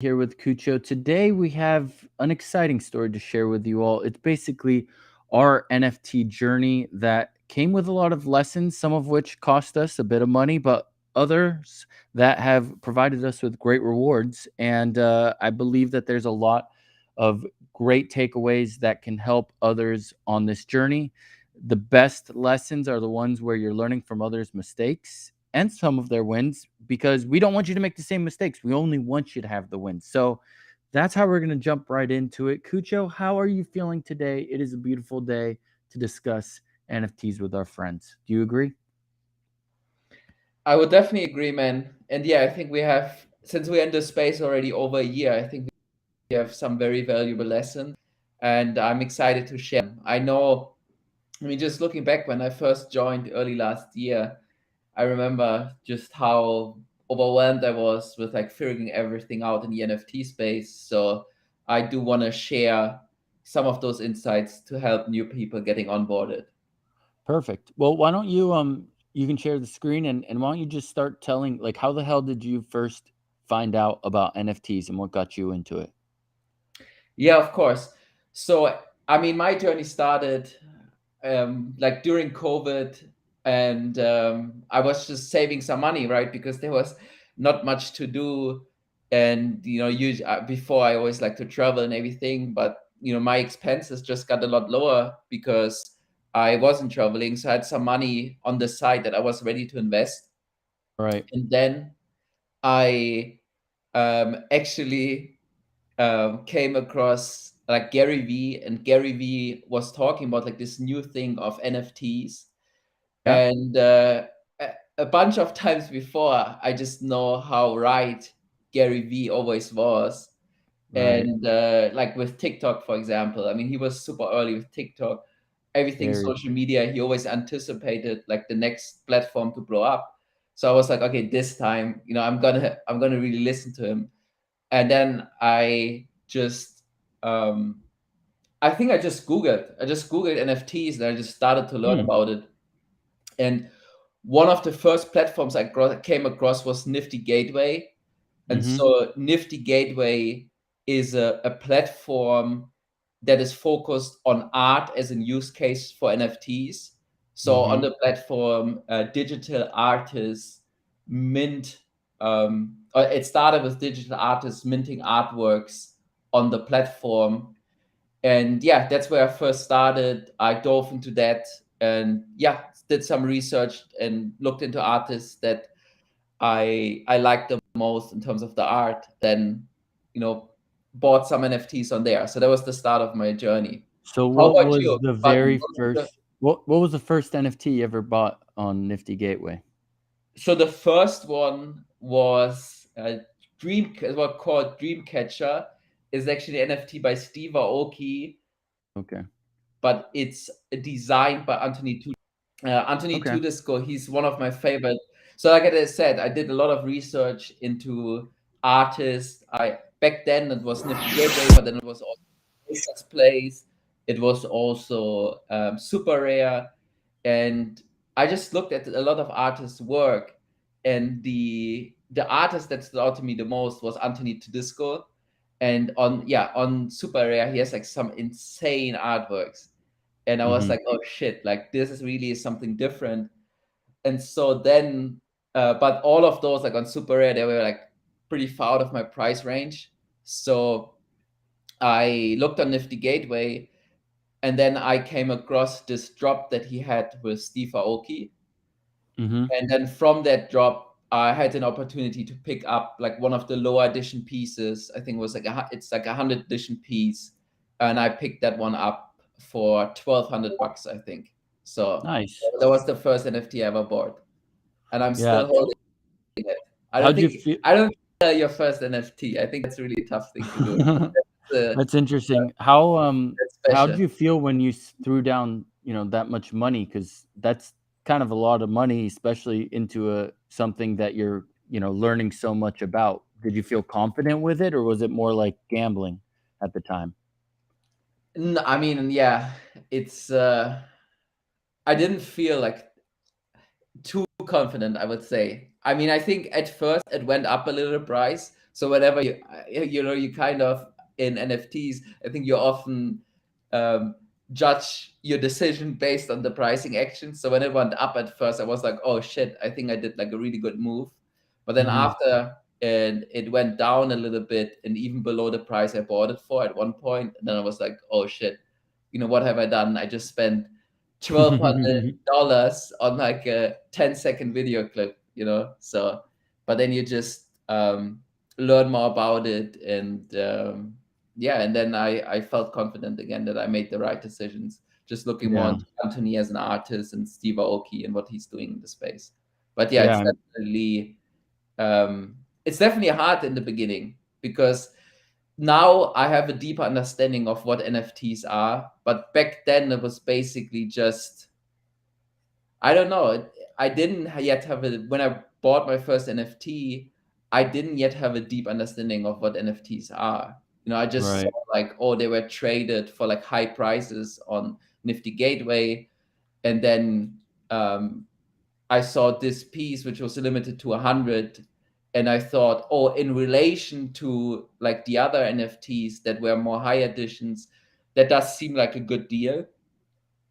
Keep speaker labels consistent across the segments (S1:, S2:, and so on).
S1: Here with Cucho. Today we have an exciting story to share with you all. It's basically our NFT journey that came with a lot of lessons, some of which cost us a bit of money, but others that have provided us with great rewards. And I believe that there's a lot of great takeaways that can help others on this journey. The best lessons are the ones where you're learning from others' mistakes and some of their wins, because we don't want you to make the same mistakes. We only want you to have the wins. So that's how we're going to jump right into it. Cucho, how are you feeling today? It is a beautiful day to discuss NFTs with our friends. Do you agree?
S2: I would definitely agree, man. And yeah, I think we have, since we're in this space already over a year, I think we have some very valuable lessons. And I'm excited to share them. I know, I mean, just looking back when I first joined early last year, I remember just how overwhelmed I was with like figuring everything out in the NFT space. So I do want to share some of those insights to help new people getting onboarded.
S1: Perfect. Well, why don't you can share the screen, and why don't you just start telling, like, how the hell did you first find out about NFTs and what got you into it?
S2: Yeah, of course. So, I mean, my journey started like during COVID, and I was just saving some money, right? Because there was not much to do, and usually before I always like to travel and everything, but my expenses just got a lot lower because I wasn't traveling, so I had some money on the side that I was ready to invest,
S1: Right.
S2: and then I actually came across like Gary V, and Gary V was talking about like this new thing of NFTs,
S1: Yeah.
S2: and a bunch of times before, I just know how right Gary V always was,
S1: Right.
S2: and like with TikTok, for example, I mean, he was super early with TikTok. Everything
S1: Very.
S2: social media, he always anticipated like the next platform to blow up. So I was like, okay, this time, I'm gonna really listen to him. And then um, I think I just googled NFTs, and I just started to learn
S1: Hmm.
S2: about it. And one of the first platforms came across was Nifty Gateway. And
S1: Mm-hmm.
S2: so Nifty Gateway is a platform that is focused on art as a use case for NFTs. So on
S1: Mm-hmm.
S2: the platform, digital artists mint. It started with digital artists minting artworks on the platform, and yeah, that's where I first started. I dove into that, and yeah, did some research and looked into artists that I liked the most in terms of the art. Then, you know, bought some NFTs on there. So that was the start of my journey.
S1: So
S2: How
S1: what
S2: about
S1: was
S2: you?
S1: the
S2: But
S1: very first what was the first NFT you ever bought on Nifty Gateway?
S2: so the first one was Dream, what called Dreamcatcher, is actually an NFT by Steve Aoki,
S1: Okay.
S2: but it's designed by Anthony
S1: Okay.
S2: Tudisco. He's one of my favorite. So, like I said, I did a lot of research into artists. I back then it was Nifty Gateway, but then it was also Aces Place. It was also Super Rare, and I just looked at a lot of artists' work, and the artist that stood out to me the most was Anthony Tudisco. And on Super Rare, he has like some insane artworks, and I was
S1: Mhm.
S2: like, oh shit, like this is really something different. And so then, but all of those like on Super Rare, they were like pretty far out of my price range. So I looked on Nifty Gateway, and then I came across this drop that he had with Steve Aoki.
S1: Mhm.
S2: And then from that drop, I had an opportunity to pick up like one of the lower edition pieces. I think it was like it's like a 100 edition piece, and I picked that one up for $1,200, I think. So
S1: Nice.
S2: that was the first NFT I ever bought, and I'm
S1: Yeah.
S2: still holding it. I don't
S1: How'd you
S2: think
S1: feel?
S2: I don't sell your first NFT. I think that's really a tough thing to do.
S1: That's interesting. How
S2: That's
S1: how'd
S2: special.
S1: you feel when you threw down, that much money? Because that's kind of a lot of money, especially into a something that you're, learning so much about. Did you feel confident with it, or was it more like gambling at the time?
S2: I mean, yeah, it's. I didn't feel like too confident, I would say. I mean, I think at first it went up a little price. So whenever you kind of in NFTs, I think you often um, judge your decision based on the pricing action. So when it went up at first, I was like, oh shit, I think I did like a really good move. But then
S1: Mhm.
S2: after, and it went down a little bit and even below the price I bought it for at one point, and then I was like, oh shit, what have I done? I just spent $1,200 on like a 10-second video clip, So, but then you just learn more about it, and yeah, and then I felt confident again that I made the right decisions. Just looking more
S1: Yeah.
S2: into Anthony as an artist and Steve Aoki and what he's doing in the space. But yeah,
S1: Yeah.
S2: it's definitely hard in the beginning because now I have a deeper understanding of what NFTs are. But back then it was basically just, I don't know. I didn't yet have when I bought my first NFT, I didn't yet have a deep understanding of what NFTs are. I just saw
S1: Right.
S2: like, oh, they were traded for like high prices on Nifty Gateway. And then I saw this piece, which was limited to 100. And I thought, oh, in relation to like the other NFTs that were more high editions, that does seem like a good deal.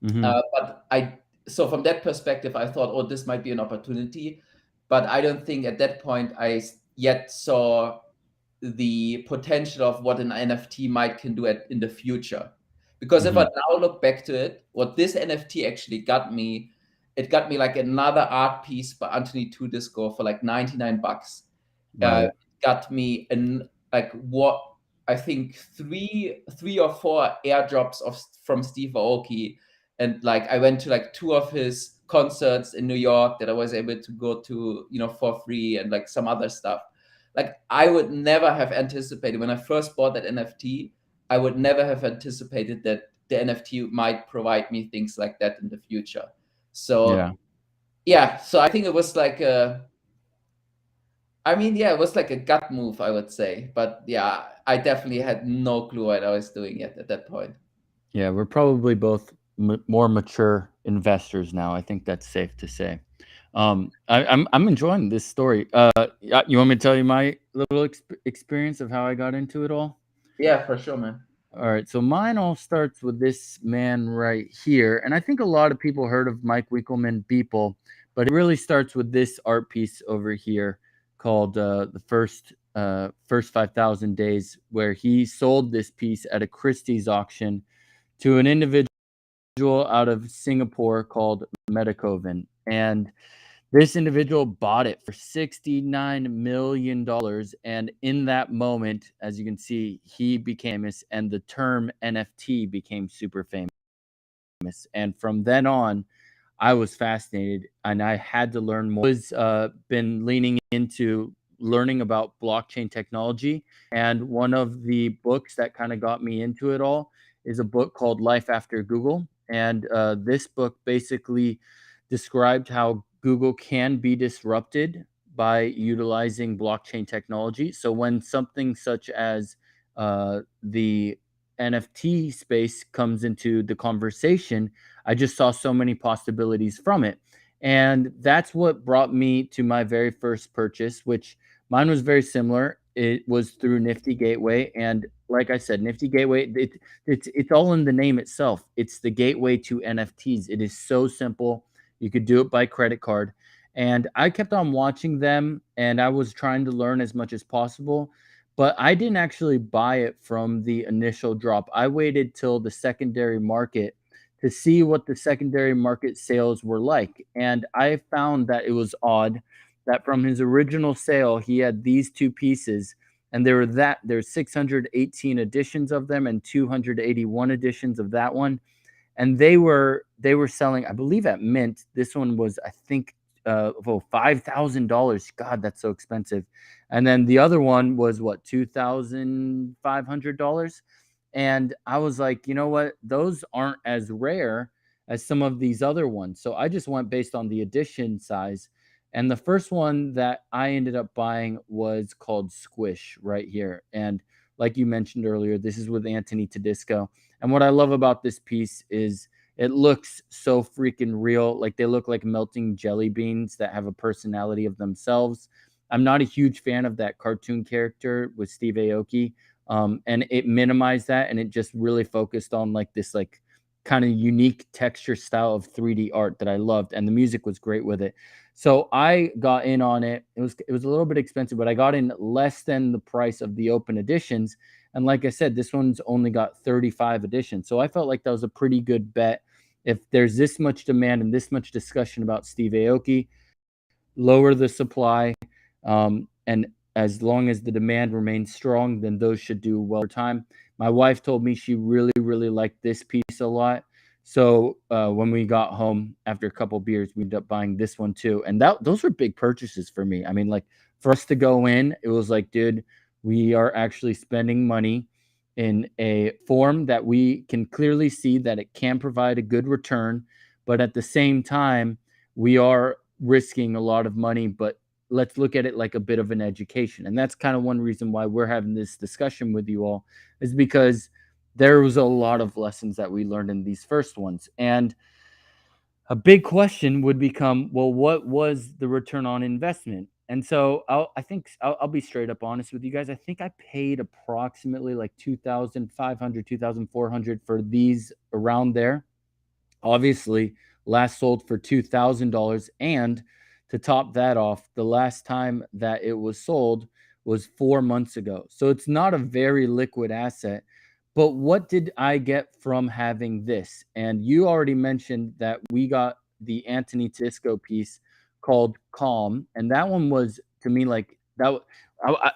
S1: Mhm.
S2: So from that perspective, I thought, oh, this might be an opportunity. But I don't think at that point I yet saw the potential of what an NFT might can do in the future. Because if I
S1: Mhm.
S2: now look back to it, what this NFT actually got me, it got me like another art piece by Anthony Tudisco for like $99.
S1: Right.
S2: Got me like what I think three or four airdrops from Steve Aoki, and like I went to like two of his concerts in New York that I was able to go to, for free, and like some other stuff. Like I would never have anticipated when I first bought that NFT. I would never have anticipated that the NFT might provide me things like that in the future. So
S1: Yeah.
S2: yeah, so I think it was like yeah, it was like a gut move, I would say. But yeah, I definitely had no clue what I was doing yet at that point.
S1: Yeah, we're probably both more mature investors now. I think that's safe to say. I'm enjoying this story. You want me to tell you my little experience of how I got into it all?
S2: Yeah, for sure, man.
S1: All right, so mine all starts with this man right here, and I think a lot of people heard of Mike Winkelmann Beeple, but it really starts with this art piece over here called the first 5,000 days, where he sold this piece at a Christie's auction to an individual out of Singapore called Metakoven. And this individual bought it for $69 million. And in that moment, as you can see, he became famous, and the term NFT became super famous. And from then on, I was fascinated and I had to learn more. I was been leaning into learning about blockchain technology. And one of the books that kind of got me into it all is a book called Life After Google. And this book basically described how Google can be disrupted by utilizing blockchain technology. So when something such as the NFT space comes into the conversation, I just saw so many possibilities from it. And that's what brought me to my very first purchase, which mine was very similar. It was through Nifty Gateway. And like I said, Nifty Gateway, it's all in the name itself. It's the gateway to NFTs. It is so simple. You could do it by credit card. And I kept on watching them and I was trying to learn as much as possible. But I didn't actually buy it from the initial drop. I waited till the secondary market to see what the secondary market sales were like. And I found that it was odd that from his original sale, he had these two pieces, and there's 618 editions of them and 281 editions of that one. And they were selling, I believe at mint, this one was, I think, $5,000. God, that's so expensive. And then the other one was what, $2,500. And I was like, you know what? Those aren't as rare as some of these other ones. So I just went based on the edition size. And the first one that I ended up buying was called Squish right here. And like you mentioned earlier, this is with Anthony Tedisco. And what I love about this piece is it looks so freaking real. Like they look like melting jelly beans that have a personality of themselves. I'm not a huge fan of that cartoon character with Steve Aoki. And it minimized that, and it just really focused on like this like kind of unique texture style of 3D art that I loved, and the music was great with it. So I got in on it. It was a little bit expensive, but I got in less than the price of the open editions. And like I said, this one's only got 35 editions. So I felt like that was a pretty good bet. If there's this much demand and this much discussion about Steve Aoki, lower the supply. And as long as the demand remains strong, then those should do well over time. My wife told me she really, really liked this piece a lot. So when we got home after a couple beers, we ended up buying this one too. And those were big purchases for me. I mean, like for us to go in, it was like, dude, we are actually spending money in a form that we can clearly see that it can provide a good return, but at the same time, we are risking a lot of money, but let's look at it like a bit of an education. And that's kind of one reason why we're having this discussion with you all, is because there was a lot of lessons that we learned in these first ones. And a big question would become, well, what was the return on investment? And so I'll be straight up honest with you guys. I think I paid approximately like 2,500, 2,400 for these, around there. Obviously, last sold for $2,000. And to top that off, the last time that it was sold was 4 months ago. So it's not a very liquid asset. But what did I get from having this? And you already mentioned that we got the Anthony Tisco piece called Calm. And that one was, to me, like that. I,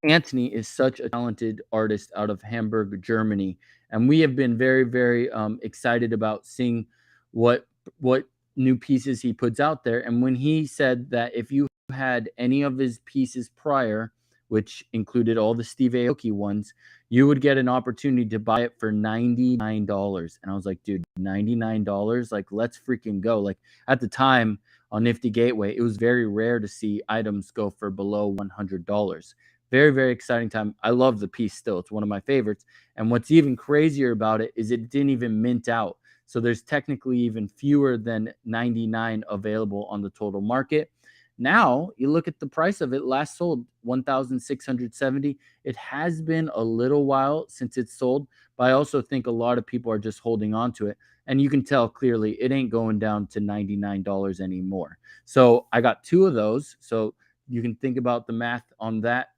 S1: Anthony is such a talented artist out of Hamburg, Germany, and we have been very, very excited about seeing what what new pieces he puts out there. And when he said that if you had any of his pieces prior, which included all the Steve Aoki ones, you would get an opportunity to buy it for $99. And I was like, dude, $99? Like, let's freaking go. Like at the time on Nifty Gateway, it was very rare to see items go for below $100. Very, very exciting time. I love the piece still. It's one of my favorites. And what's even crazier about it is it didn't even mint out. So there's technically even fewer than 99 available on the total market. Now, you look at the price of it, last sold 1,670. It has been a little while since it's sold, but I also think a lot of people are just holding on to it. And you can tell clearly it ain't going down to $99 anymore. So I got two of those. So you can think about the math on that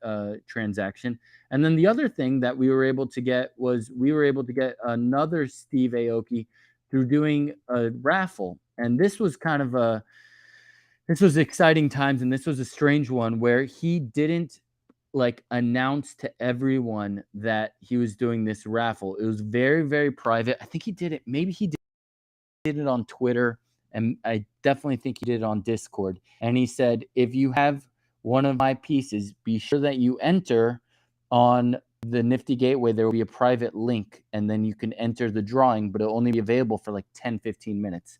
S1: transaction. And then the other thing that we were able to get was we were able to get another Steve Aoki through doing a raffle. And this was exciting times, and this was a strange one where he didn't like announce to everyone that he was doing this raffle. It was very, very private. I think he did it. Maybe he did it on Twitter, and I definitely think he did it on Discord. And he said, if you have one of my pieces, be sure that you enter on the Nifty Gateway. There will be a private link, and then you can enter the drawing, but it'll only be available for like 10, 15 minutes.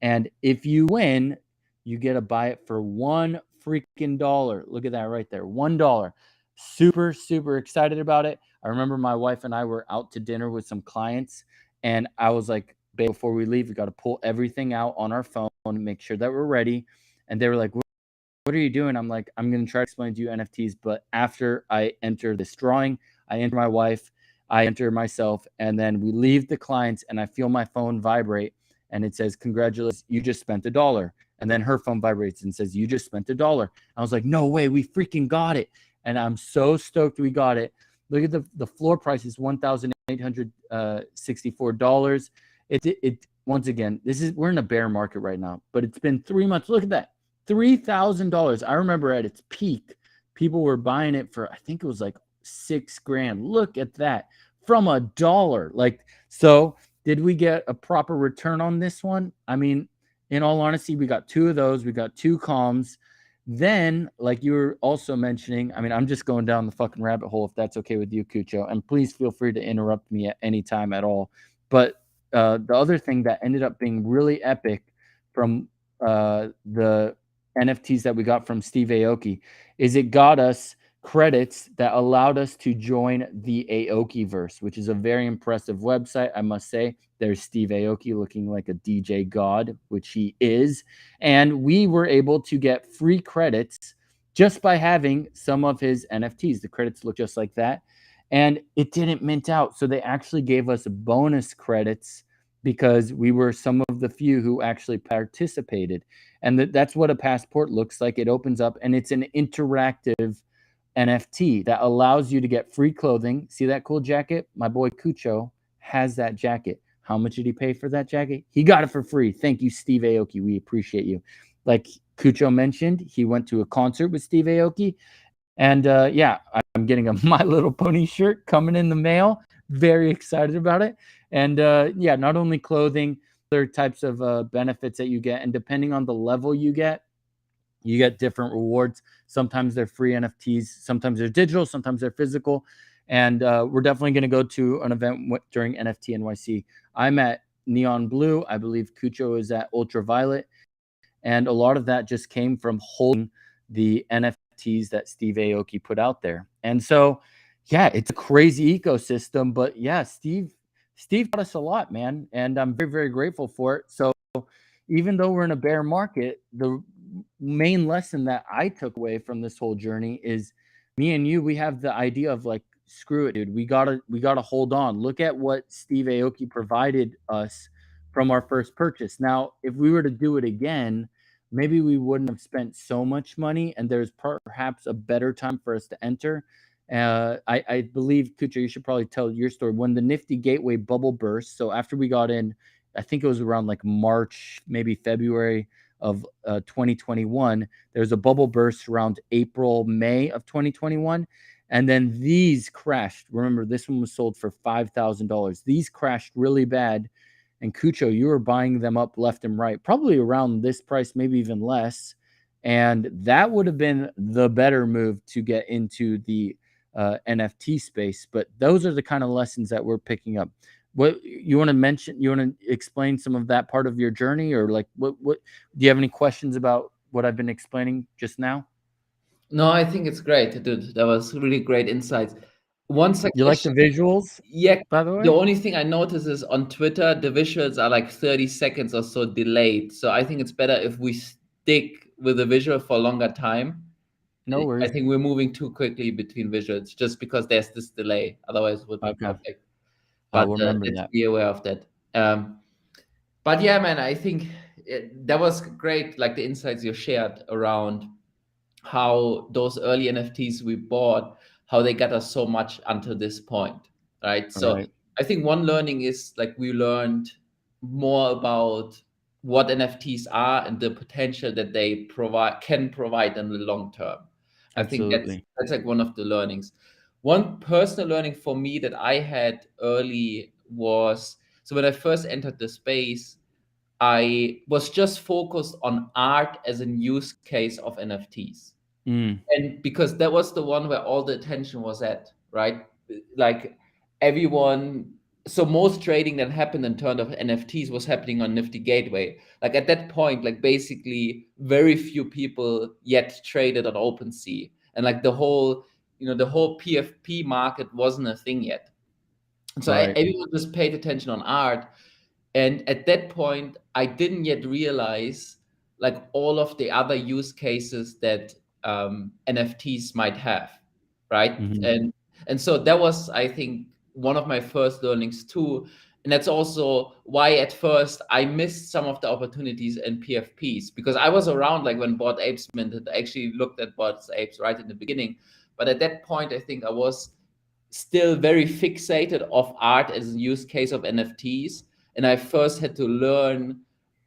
S1: And if you win, you get to buy it for $1 freaking dollar. Look at that right there, $1. Super, super excited about it. I remember my wife and I were out to dinner with some clients, and I was like, babe, before we leave, we got to pull everything out on our phone, make sure that we're ready. And they were like, what are you doing? I'm like, I'm going to try to explain to you NFTs, but after I enter this drawing, I enter my wife, I enter myself, and then we leave the clients, and I feel my phone vibrate, and it says, congratulations, you just spent $1. And then her phone vibrates and says, you just spent $1. I was like, no way, we freaking got it. And I'm so stoked we got it. Look at the floor price is $1,864. It once again, we're in a bear market right now, but it's been 3 months. Look at that. $3,000. I remember at its peak, people were buying it for, I think it was like $6,000. Look at that, from $1. Like, so did we get a proper return on this one? I mean, in all honesty, we got two of those. We got two comms. Then, like you were also mentioning, I mean, I'm just going down the fucking rabbit hole if that's okay with you, Cucho. And please feel free to interrupt me at any time at all. But the other thing that ended up being really epic from the NFTs that we got from Steve Aoki is it got us credits that allowed us to join the Aokiverse, which is a very impressive website, I must say. There's Steve Aoki looking like a DJ god, which he is. And we were able to get free credits just by having some of his NFTs. The credits look just like that. And it didn't mint out. So they actually gave us bonus credits because we were some of the few who actually participated. And that's what a passport looks like. It opens up and it's an interactive NFT that allows you to get free clothing. See that cool jacket? My boy Cucho has that jacket. How much did he pay for that jacket? He got it for free. Thank you, Steve Aoki. We appreciate you. Like Cucho mentioned, he went to a concert with Steve Aoki. And yeah, I'm getting a My Little Pony shirt coming in the mail. Very excited about it. And yeah, not only clothing, other types of benefits that you get. And depending on the level you get different rewards. Sometimes they're free NFTs, sometimes they're digital, sometimes they're physical. And we're definitely going to go to an event during NFT NYC. I'm at Neon Blue. I believe Cucho is at Ultraviolet. And a lot of that just came from holding the NFTs that Steve Aoki put out there. And so, yeah, it's a crazy ecosystem. But yeah, Steve taught us a lot, man. And I'm very, very grateful for it. So even though we're in a bear market, the main lesson that I took away from this whole journey is me and you, we have the idea of like, screw it, dude. We gotta hold on. Look at what Steve Aoki provided us from our first purchase. Now, if we were to do it again, maybe we wouldn't have spent so much money, and there's perhaps a better time for us to enter. I believe, Kucha, you should probably tell your story. When the Nifty Gateway bubble burst, so after we got in, I think it was around like March, maybe February of 2021. There's a bubble burst around April, May of 2021. And then these crashed. Remember, this one was sold for $5,000. These crashed really bad. And Cucho, you were buying them up left and right, probably around this price, maybe even less. And that would have been the better move to get into the NFT space. But those are the kind of lessons that we're picking up. What you want to mention? You want to explain some of that part of your journey, or like what? Do you have any questions about what I've been explaining just now?
S2: No, I think it's great, dude. That was really great insights. One
S1: You like the
S2: suggestion,
S1: visuals,
S2: yeah,
S1: by the
S2: the
S1: way?
S2: only thing I notice is on Twitter, the visuals are like 30 seconds or so delayed. So I think it's better if we stick with the visual for a longer time.
S1: No
S2: I
S1: worries.
S2: think we're moving too quickly between visuals just because there's this delay. Otherwise, it would be
S1: Okay,
S2: perfect. But
S1: I'll remember
S2: let's
S1: that.
S2: be aware of that. But yeah, man, I think that was great. Like the insights you shared around how those early NFTs we bought, how they got us so much until this point, right?
S1: All
S2: So
S1: right.
S2: I think one learning is like we learned more about what NFTs are and the potential that they can provide in the long term. I think
S1: Absolutely.
S2: that's like one of the learnings. One personal learning for me that I had early was, so when I first entered the space, I was just focused on art as a use case of NFTs.
S1: Mm,
S2: And because that was the one where all the attention was at, right? Like everyone, so most trading that happened in terms of NFTs was happening on Nifty Gateway. Like at that point, like basically very few people yet traded on OpenSea. And like the whole PFP market wasn't a thing yet. So
S1: right.
S2: everyone just paid attention on art. And at that point, I didn't yet realize like all of the other use cases that NFTs might have, right?
S1: Hmm.
S2: And so that was, I think, one of my first learnings too. And that's also why at first I missed some of the opportunities in PFPs because I was around like when Bored Apes minted. I actually looked at Bored Apes right in the beginning. But at that point, I think I was still very fixated of art as a use case of NFTs, and I first had to learn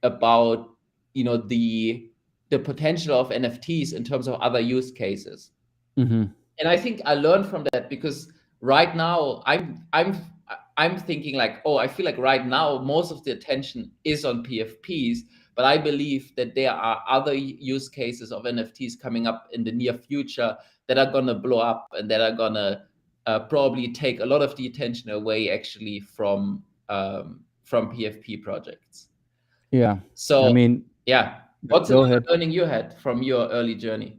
S2: about the potential of NFTs in terms of other use cases.
S1: Hmm.
S2: And I think I learned from that because right now I'm thinking like, oh, I feel like right now most of the attention is on PFPs, but I believe that there are other use cases of NFTs coming up in the near future that are gonna blow up and that are gonna probably take a lot of the attention away actually from PFP projects.
S1: Yeah. I
S2: So
S1: mean,
S2: yeah, what's
S1: go
S2: another
S1: ahead.
S2: learning you had from your early journey?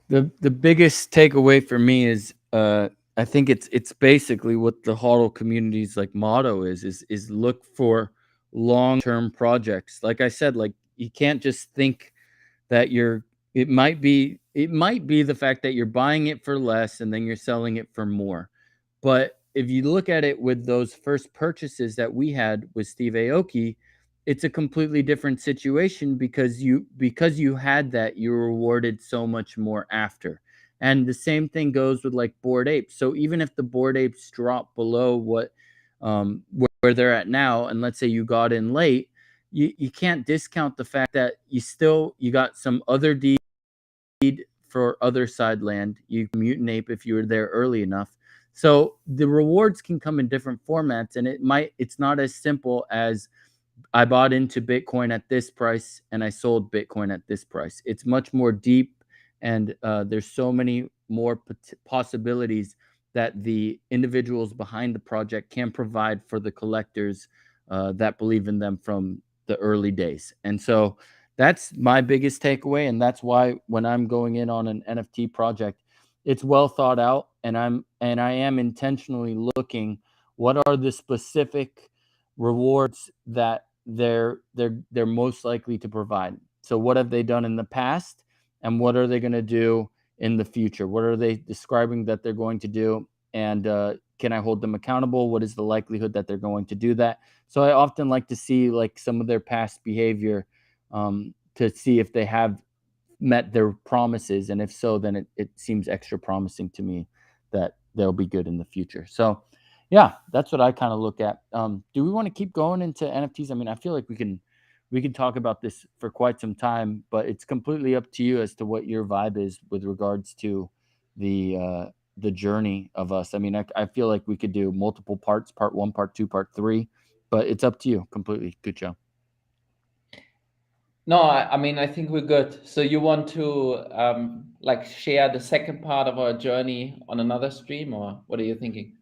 S1: The biggest takeaway for me is I think it's basically what the HODL community's like motto is look for long-term projects. Like I said, like you can't just think that you're it might be the fact that you're buying it for less and then you're selling it for more. But if you look at it with those first purchases that we had with Steve Aoki, it's a completely different situation because you had that, you were rewarded so much more after. And the same thing goes with like Bored Apes. So even if the Bored Apes drop below where they're at now, and let's say you got in late, you can't discount the fact that you got some other deed for other side land. You can mutant ape if you were there early enough. So the rewards can come in different formats, and it's not as simple as I bought into Bitcoin at this price and I sold Bitcoin at this price. It's much more deep, and there's so many more possibilities that the individuals behind the project can provide for the collectors that believe in them from the early days. And so that's my biggest takeaway, and that's why when I'm going in on an NFT project, it's well thought out, and I am intentionally looking what are the specific rewards that they're most likely to provide. So what have they done in the past, and what are they going to do in the future? What are they describing that they're going to do, and can I hold them accountable? What is the likelihood that they're going to do that? So I often like to see like some of their past behavior, to see if they have met their promises, and if so, then it seems extra promising to me that they'll be good in the future. So yeah, that's what I kind of look at. Do we want to keep going into NFTs? I mean, I feel like we can talk about this for quite some time, but it's completely up to you as to what your vibe is with regards to the journey of us. I mean, I feel like we could do multiple parts, part one, part two, part three, but it's up to you completely. Good job.
S2: No, I mean, I think we're good. So you want to like share the second part of our journey on another stream, or what are you thinking?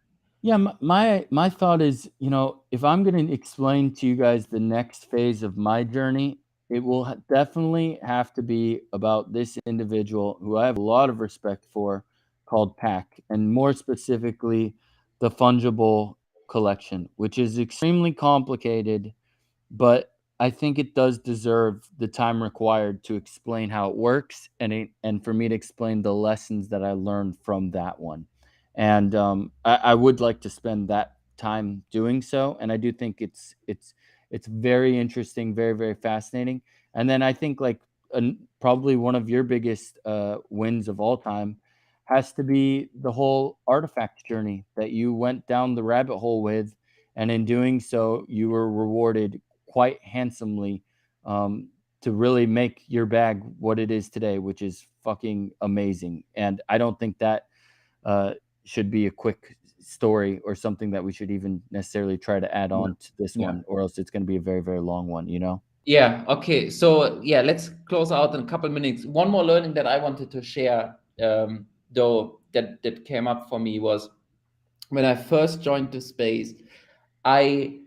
S1: Yeah, my thought is, if I'm going to explain to you guys the next phase of my journey, it will definitely have to be about this individual who I have a lot of respect for, called Pack, and more specifically, the fungible collection, which is extremely complicated, but I think it does deserve the time required to explain how it works, and for me to explain the lessons that I learned from that one. And I would like to spend that time doing so, and I do think it's very interesting, very very fascinating. And then I think like probably one of your biggest wins of all time has to be the whole artifact journey that you went down the rabbit hole with, and in doing so, you were rewarded quite handsomely, to really make your bag what it is today, which is fucking amazing. And I don't think that uh, should be a quick story or something that we should even necessarily try to add
S2: Yeah.
S1: on to this
S2: Yeah.
S1: one, or else it's going to be a very, very long one, you know?
S2: Yeah. Okay. So yeah, let's close out in a couple minutes. One more learning that I wanted to share, though, that came up for me was when I first joined the space, I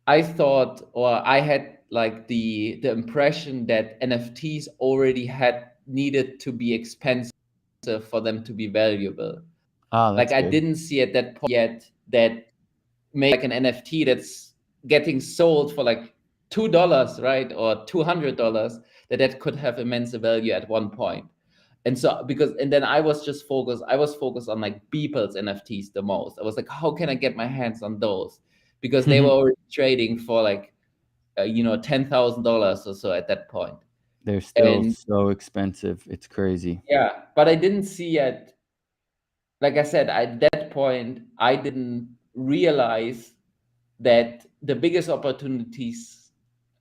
S2: I thought, or I had like the impression that NFTs already had needed to be expensive for them to be valuable.
S1: Ah,
S2: Like
S1: that's
S2: I
S1: good.
S2: didn't see at that point yet that maybe like an NFT that's getting sold for like $2, right, or $200, that could have immense value at one point. And so and then I was focused on like Beeple's NFTs the most. I was like, how can I get my hands on those? Because they were already trading for like $10,000 or so at that point.
S1: They're still
S2: And
S1: so expensive. It's crazy.
S2: yeah, but I didn't see yet, like I said, at that point, I didn't realize that the biggest opportunities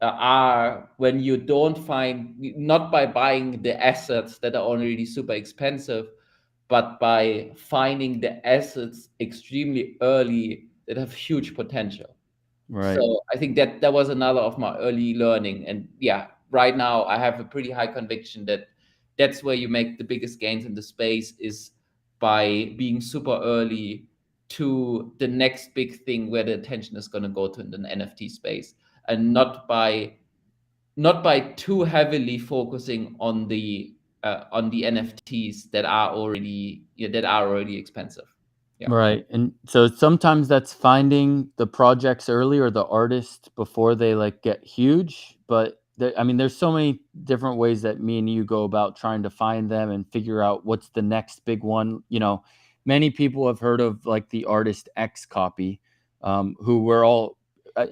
S2: are when you don't find, not by buying the assets that are already super expensive, but by finding the assets extremely early that have huge potential.
S1: Right.
S2: So I think that was another of my early learning. And yeah, right now I have a pretty high conviction that that's where you make the biggest gains in the space, is by being super early to the next big thing where the attention is going to go to in the NFT space, and not by too heavily focusing on the NFTs that are already, that are already expensive. Yeah.
S1: Right. And so sometimes that's finding the projects early or the artist before they like get huge, but I mean, there's so many different ways that me and you go about trying to find them and figure out what's the next big one. Many people have heard of like the artist X copy, who we're all,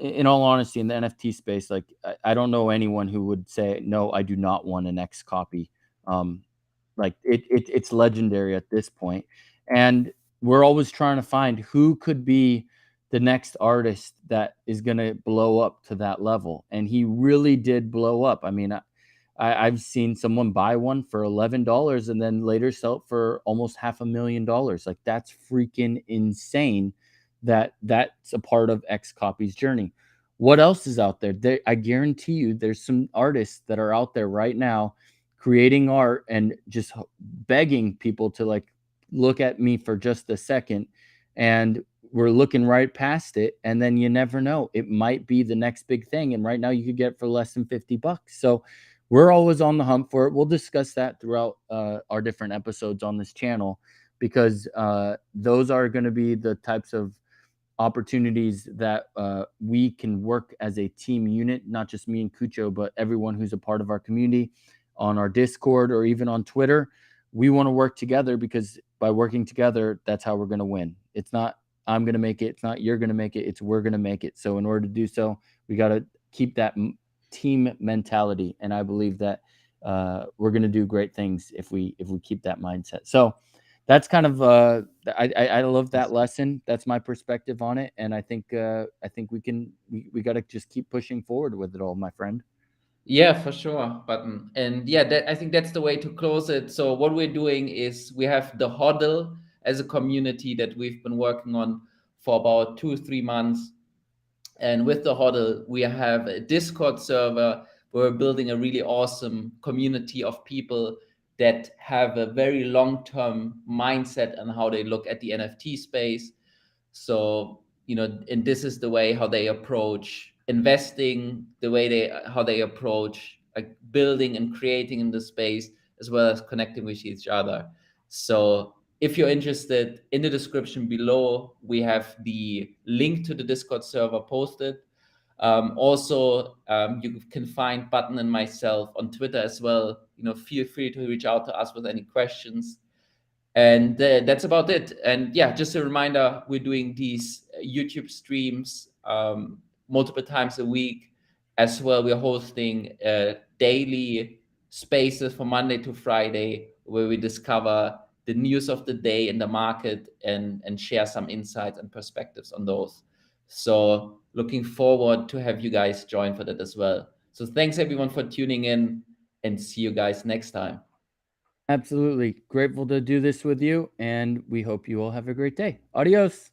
S1: in all honesty, in the NFT space. Like, I don't know anyone who would say no, I do not want an X copy. Um, like it's legendary at this point, and we're always trying to find who could be the next artist that is going to blow up to that level. And he really did blow up. I mean, I've seen someone buy one for $11 and then later sell it for almost $500,000. Like, that's freaking insane. That's a part of X Copy's journey. What else is out there? I guarantee you there's some artists that are out there right now creating art and just begging people to like look at me for just a second, and we're looking right past it, and then you never know, it might be the next big thing, and right now you could get it for less than $50. So we're always on the hunt for it. We'll discuss that throughout our different episodes on this channel, because those are going to be the types of opportunities that we can work as a team unit, not just me and Cucho, but everyone who's a part of our community on our Discord or even on Twitter. We want to work together, because by working together, that's how we're going to win. It's not I'm going to make it. It's not you're going to make it. It's we're going to make it. So in order to do so, we got to keep that team mentality. And I believe that we're going to do great things if we keep that mindset. So that's kind of I love that lesson. That's my perspective on it, and I think we got to just keep pushing forward with it all, my friend.
S2: Yeah, for sure, Button. And yeah, I think that's the way to close it. So what we're doing is we have the HODL as a community that we've been working on for about 2 or 3 months. And with the HODL, we have a Discord server where we're building a really awesome community of people that have a very long-term mindset on how they look at the NFT space. So, and this is the way how they approach investing, the way how they approach like building and creating in the space, as well as connecting with each other. So if you're interested, in the description below, we have the link to the Discord server posted. Also, you can find Button and myself on Twitter as well. Feel free to reach out to us with any questions. And that's about it. And yeah, just a reminder, we're doing these YouTube streams multiple times a week as well. We're hosting daily spaces from Monday to Friday where we discover the news of the day in the market and share some insights and perspectives on those. So looking forward to have you guys join for that as well. So thanks everyone for tuning in, and see you guys next time.
S1: Absolutely grateful to do this with you, and we hope you all have a great day. Adios.